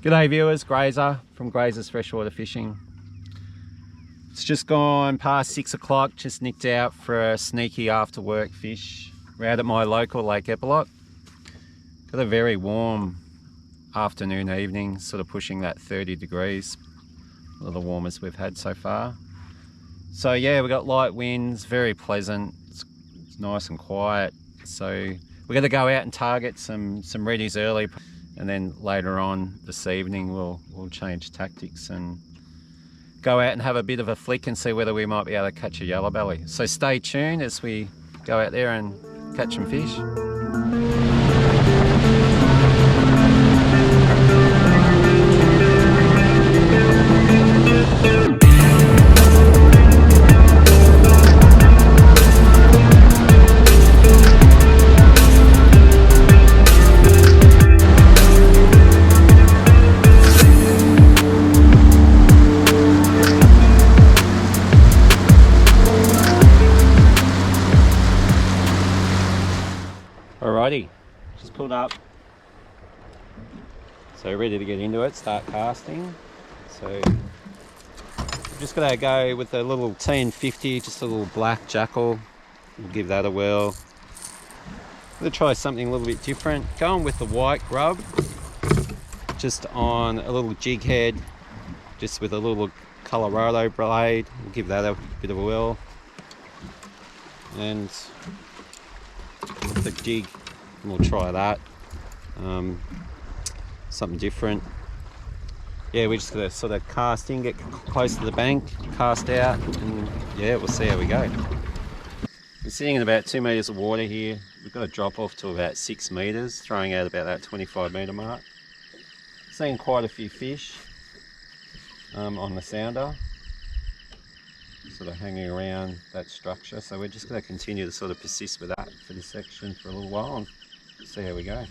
G'day viewers, Grazer from Grazer's Freshwater Fishing. It's just gone past 6 o'clock, just nicked out for a sneaky after work fish. We're out at my local Lake Eppalock. Got a very warm afternoon, evening, sort of pushing that 30 degrees. One of the warmest we've had so far. So yeah, we got light winds, very pleasant. It's nice and quiet. So we're going to go out and target some reddies early. And then later on this evening we'll change tactics and go out and have a bit of a flick and see whether we might be able to catch a yellow belly. So stay tuned as we go out there and catch some fish. Alrighty, just pulled up, so ready to get into it, start casting. So I'm just going to go with a little 1050, just a little black jackal. We'll give that a whirl. I'm going to try something a little bit different, going with the white grub, just on a little jig head, just with a little Colorado blade. We'll give that a bit of a whirl. And the jig, we'll try that, something different. Yeah, we're just gonna sort of cast in, get close to the bank, cast out, and yeah, we'll see how we go. We're sitting in about 2 meters of water here. We've got to drop off to about 6 meters, throwing out about that 25 meter mark. Seeing quite a few fish on the sounder, sort of hanging around that structure. So we're just going to continue to sort of persist with that for this section for a little while and see how we go.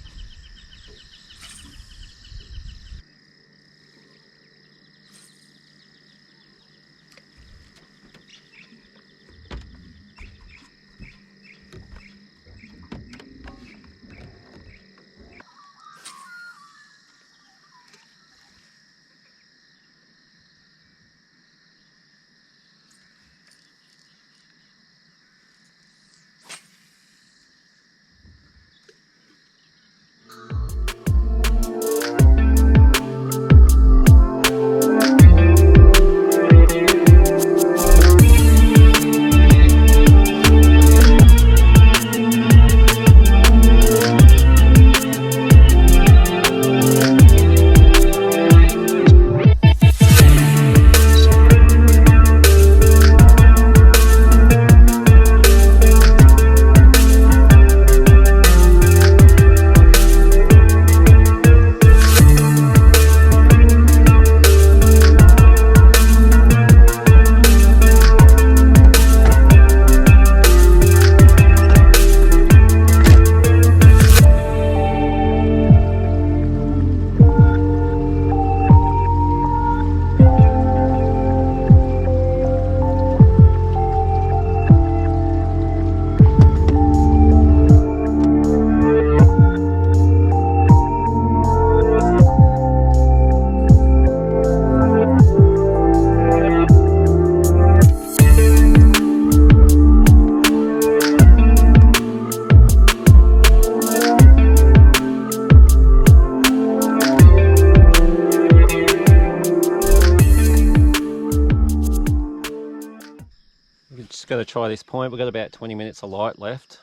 Got to try this point. We've got about 20 minutes of light left,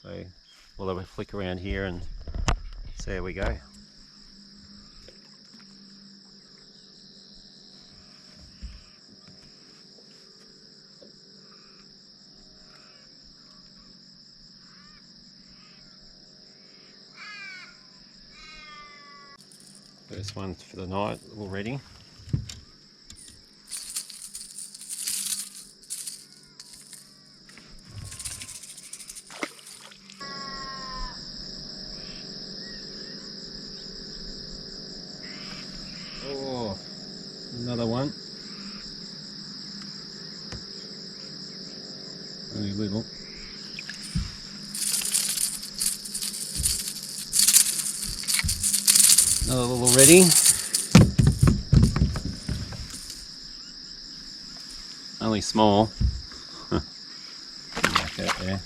so we'll have a flick around here and see how we go. First one for the night already. Oh, another one. Only little. Another little ready. only small. Back out there.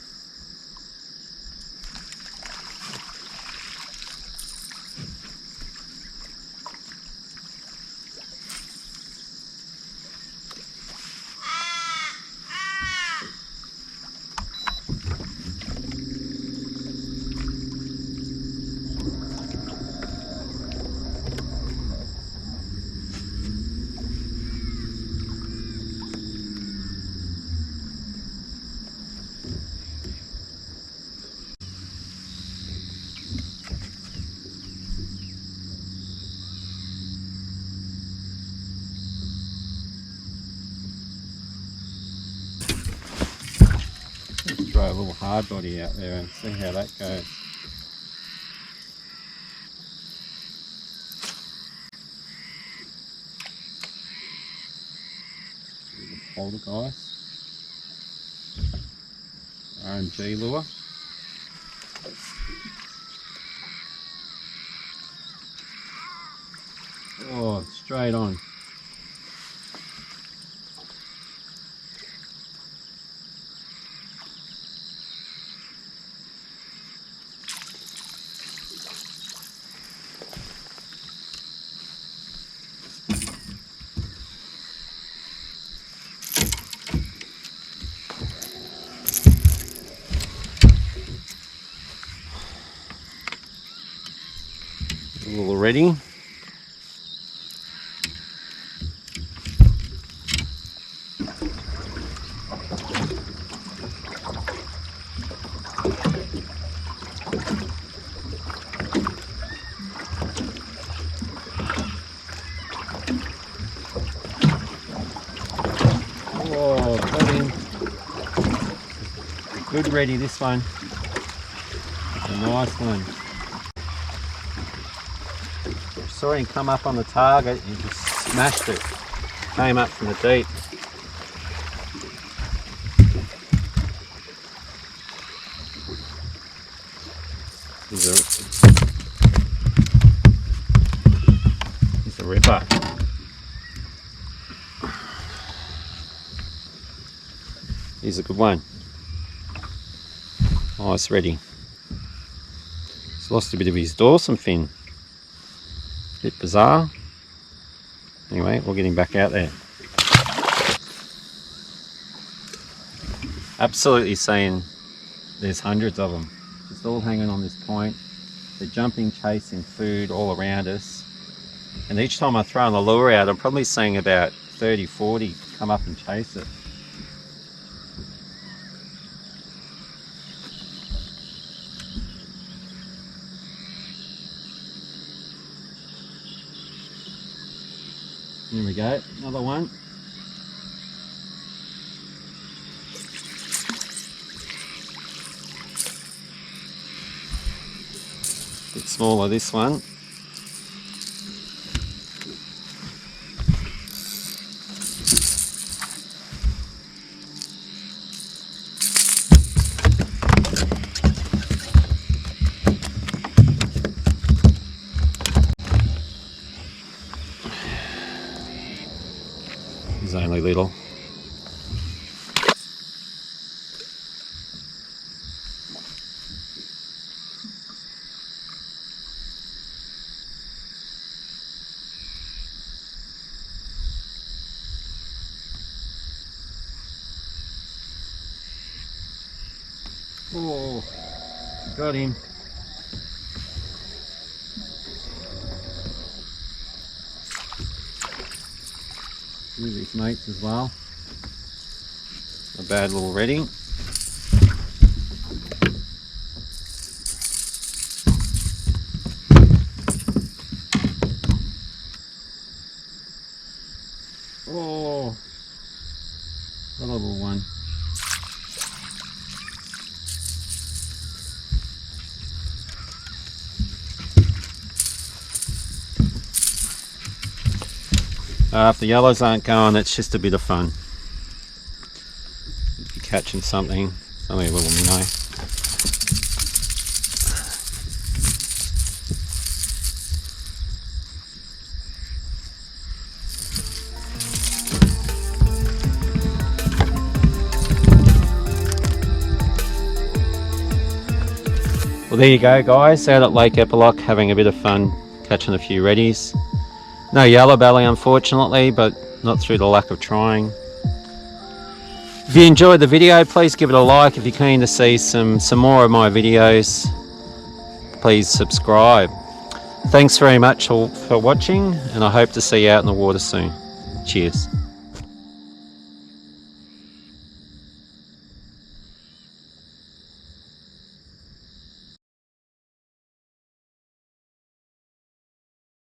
Throw a little hard body out there and see how that goes. Poltergeist, RMG lure. Oh, straight on. Already. Oh, got him. Good ready, this one. A nice one. Saw him come up on the target and just smashed it. Came up from the deep. He's a ripper. He's a good one. Nice ready. He's lost a bit of his dorsum fin. Bit bizarre. Anyway, we'll get him back out there. Absolutely seeing there's hundreds of them. Just all hanging on this point. They're jumping, chasing food all around us. And each time I throw the lure out, I'm probably seeing about 30, 40 come up and chase it. Here we go, another one. Bit smaller, this one. He's only little. Oh, got him. With his mates as well. A bad little redding. Oh, a little one. If the yellows aren't going, it's just a bit of fun. If you're catching something, it's only a little minnow. Well, there you go, guys, out at Lake Eppalock having a bit of fun catching a few reddies. No yellow belly, unfortunately, but not through the lack of trying. If you enjoyed the video, please give it a like. If you're keen to see some more of my videos, please subscribe. Thanks very much all for watching, and I hope to see you out in the water soon. Cheers.